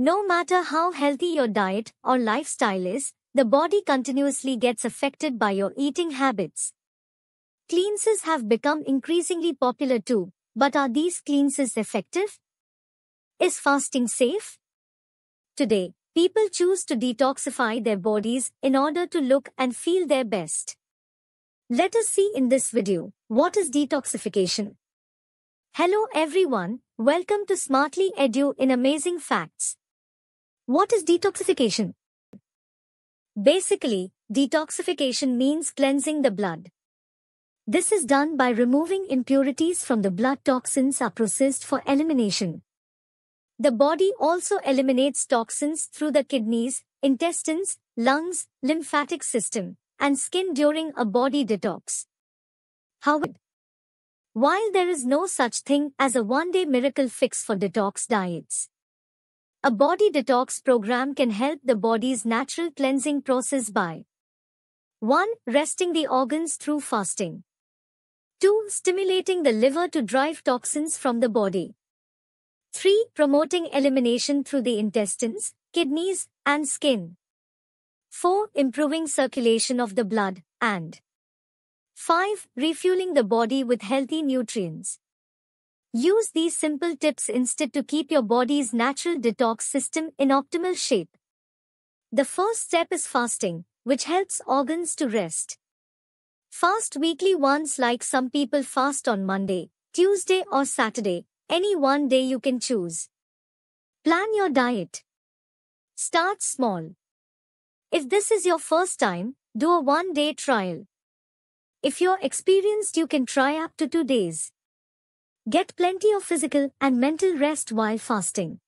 No matter how healthy your diet or lifestyle is, the body continuously gets affected by your eating habits. Cleanses have become increasingly popular too, but are these cleanses effective? Is fasting safe? Today, people choose to detoxify their bodies in order to look and feel their best. Let us see in this video, what is detoxification? Hello everyone, welcome to Smartlyedu in Amazing Facts. What is detoxification? Basically, detoxification means cleansing the blood. This is done by removing impurities from the blood. Toxins are processed for elimination. The body also eliminates toxins through the kidneys, intestines, lungs, lymphatic system, and skin during a body detox. However, while there is no such thing as a one-day miracle fix for detox diets, a body detox program can help the body's natural cleansing process by 1. Resting the organs through fasting. 2. Stimulating the liver to drive toxins from the body. 3. Promoting elimination through the intestines, kidneys, and skin. 4. Improving circulation of the blood. And 5. Refueling the body with healthy nutrients. Use these simple tips instead to keep your body's natural detox system in optimal shape. The first step is fasting, which helps organs to rest. Fast weekly once, like some people fast on Monday, Tuesday or Saturday, any one day you can choose. Plan your diet. Start small. If this is your first time, do a one-day trial. If you're experienced, you can try up to 2 days. Get plenty of physical and mental rest while fasting.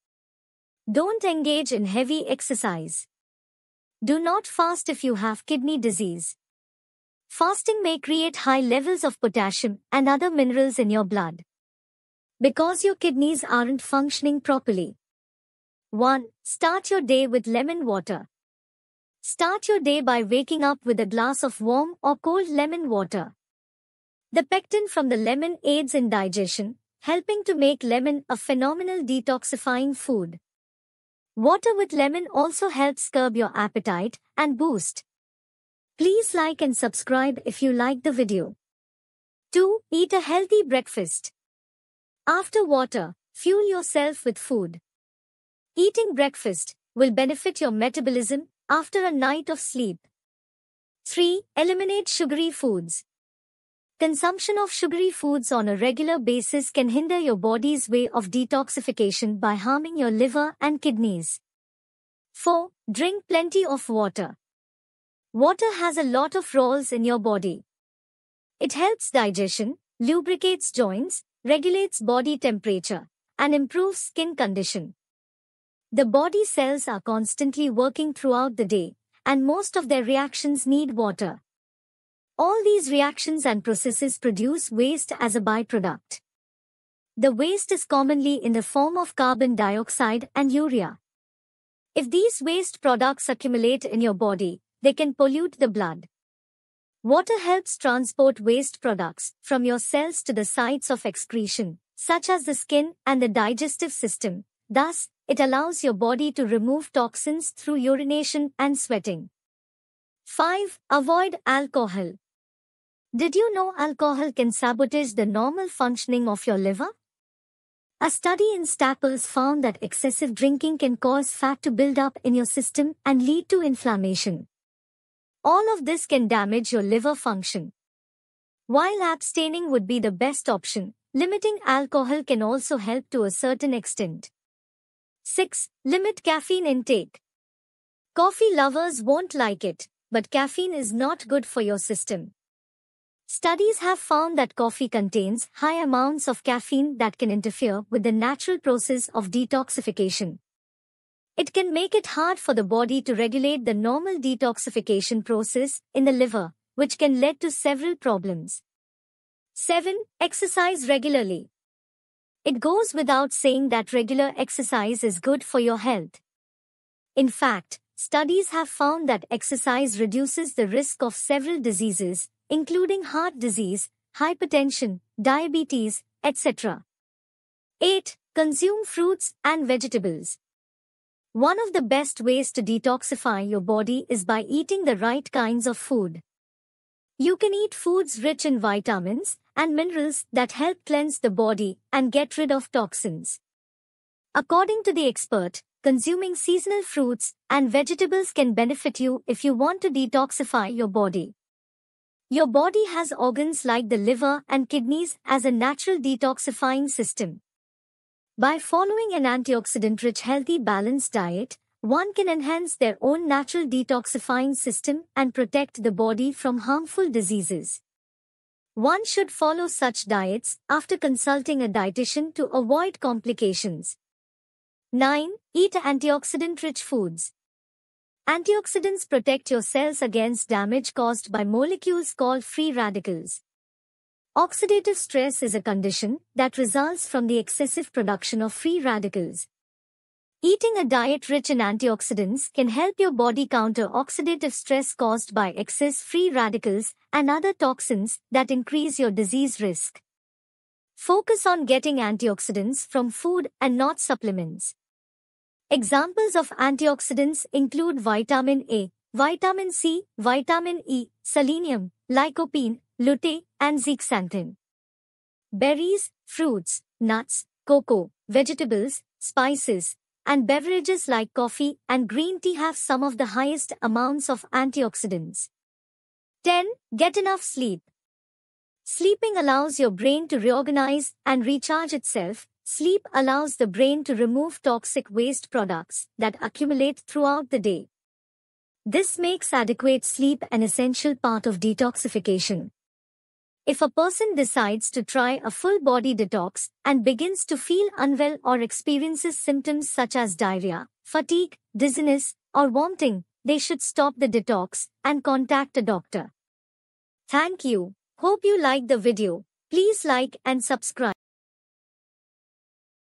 Don't engage in heavy exercise. Do not fast if you have kidney disease. Fasting may create high levels of potassium and other minerals in your blood because your kidneys aren't functioning properly. 1. Start your day with lemon water. Start your day by waking up with a glass of warm or cold lemon water. The pectin from the lemon aids in digestion, helping to make lemon a phenomenal detoxifying food. Water with lemon also helps curb your appetite and boost. Please like and subscribe if you like the video. 2. Eat a healthy breakfast. After water, fuel yourself with food. Eating breakfast will benefit your metabolism after a night of sleep. 3. Eliminate sugary foods. Consumption of sugary foods on a regular basis can hinder your body's way of detoxification by harming your liver and kidneys. 4. Drink plenty of water. Water has a lot of roles in your body. It helps digestion, lubricates joints, regulates body temperature, and improves skin condition. The body cells are constantly working throughout the day, and most of their reactions need water. All these reactions and processes produce waste as a byproduct. The waste is commonly in the form of carbon dioxide and urea. If these waste products accumulate in your body, they can pollute the blood. Water helps transport waste products from your cells to the sites of excretion, such as the skin and the digestive system. Thus, it allows your body to remove toxins through urination and sweating. 5. Avoid alcohol. Did you know alcohol can sabotage the normal functioning of your liver? A study in staples found that excessive drinking can cause fat to build up in your system and lead to inflammation. All of this can damage your liver function. While abstaining would be the best option, limiting alcohol can also help to a certain extent. 6. Limit caffeine intake. Coffee lovers won't like it, but caffeine is not good for your system. Studies have found that coffee contains high amounts of caffeine that can interfere with the natural process of detoxification. It can make it hard for the body to regulate the normal detoxification process in the liver, which can lead to several problems. 7. Exercise regularly. It goes without saying that regular exercise is good for your health. In fact, studies have found that exercise reduces the risk of several diseases, including heart disease, hypertension, diabetes, etc. 8. Consume fruits and vegetables. One of the best ways to detoxify your body is by eating the right kinds of food. You can eat foods rich in vitamins and minerals that help cleanse the body and get rid of toxins. According to the expert, consuming seasonal fruits and vegetables can benefit you if you want to detoxify your body. Your body has organs like the liver and kidneys as a natural detoxifying system. By following an antioxidant-rich healthy balanced diet, one can enhance their own natural detoxifying system and protect the body from harmful diseases. One should follow such diets after consulting a dietitian to avoid complications. 9. Eat antioxidant-rich foods. Antioxidants protect your cells against damage caused by molecules called free radicals. Oxidative stress is a condition that results from the excessive production of free radicals. Eating a diet rich in antioxidants can help your body counter oxidative stress caused by excess free radicals and other toxins that increase your disease risk. Focus on getting antioxidants from food and not supplements. Examples of antioxidants include vitamin A, vitamin C, vitamin E, selenium, lycopene, lutein, and zeaxanthin. Berries, fruits, nuts, cocoa, vegetables, spices, and beverages like coffee and green tea have some of the highest amounts of antioxidants. 10. Get enough sleep. Sleeping allows your brain to reorganize and recharge itself. Sleep allows the brain to remove toxic waste products that accumulate throughout the day. This makes adequate sleep an essential part of detoxification. If a person decides to try a full-body detox and begins to feel unwell or experiences symptoms such as diarrhea, fatigue, dizziness, or vomiting, they should stop the detox and contact a doctor. Thank you. Hope you liked the video. Please like and subscribe.